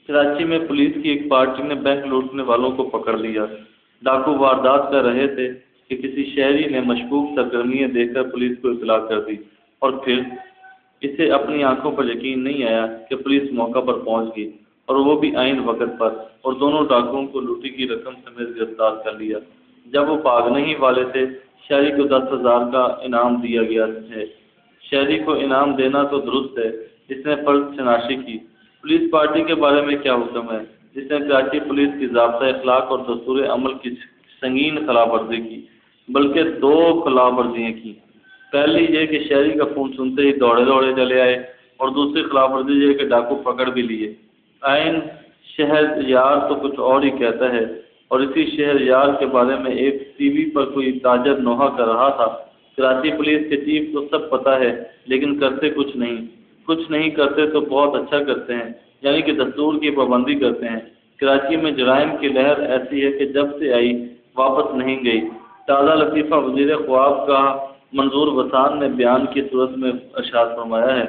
کراچی میں پولیس کی ایک پارٹی نے بینک لوٹنے والوں کو پکڑ لیا۔ ڈاکو واردات کر رہے تھے کہ کسی شہری نے مشکوک سرگرمیاں دیکھ کر پولیس کو اطلاع کر دی، اور پھر اسے اپنی آنکھوں پر یقین نہیں آیا کہ پولیس موقع پر پہنچ گئی، اور وہ بھی عین وقت پر، اور دونوں ڈاکوؤں کو لوٹی کی رقم سمیت گرفتار کر لیا۔ جب وہ بھاگنے ہی والے تھے، شہری کو 10,000 کا انعام دیا گیا ہے۔ شہری کو انعام دینا تو درست ہے، اس نے فرض شناسی کی۔ پولیس پارٹی کے بارے میں کیا حکم ہے، جس نے کراچی پولیس کی ضابطۂ اخلاق اور دستور عمل کی سنگین خلاف ورزی کی، بلکہ 2 خلاف ورزیاں کی۔ پہلی یہ کہ شہری کا فون سنتے ہی دوڑے دوڑے چلے آئے، اور دوسری خلاف ورزی یہ کہ ڈاکو پکڑ بھی لیے۔ عین شہر یار تو کچھ اور ہی کہتا ہے، اور اسی شہر یار کے بارے میں ایک ٹی وی پر کوئی تاجر نوحہ کر رہا تھا۔ کراچی پولیس کے چیف کو سب پتہ ہے، لیکن کرتے کچھ نہیں کرتے تو بہت اچھا کرتے ہیں، یعنی کہ دستور کی پابندی کرتے ہیں۔ کراچی میں جرائم کی لہر ایسی ہے کہ جب سے آئی واپس نہیں گئی۔ تازہ لطیفہ وزیر خواب کا منظور وسان نے بیان کی صورت میں ارشاد فرمایا ہے۔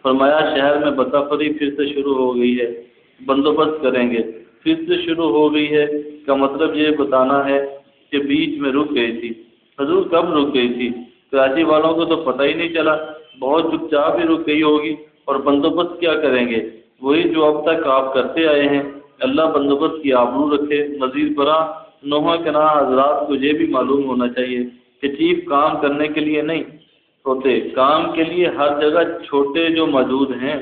فرمایا شہر میں بدتفری پھر سے شروع ہو گئی ہے، بندوبست کریں گے۔ پھر سے شروع ہو گئی ہے کا مطلب یہ بتانا ہے کہ بیچ میں رک گئی تھی۔ حضور کب رک گئی تھی؟ کراچی والوں کو تو پتہ ہی نہیں چلا، بہت چپ چاپ ہی رک گئی ہوگی۔ اور بندوبست کیا کریں گے؟ وہی جو اب تک آپ کرتے آئے ہیں۔ اللہ بندوبست کی آبرو رکھے۔ مزید برآں نوحہ کناں حضرات کو یہ بھی معلوم ہونا چاہیے کہ چیف کام کرنے کے لیے نہیں ہوتے، کام کے لیے ہر جگہ چھوٹے جو موجود ہیں۔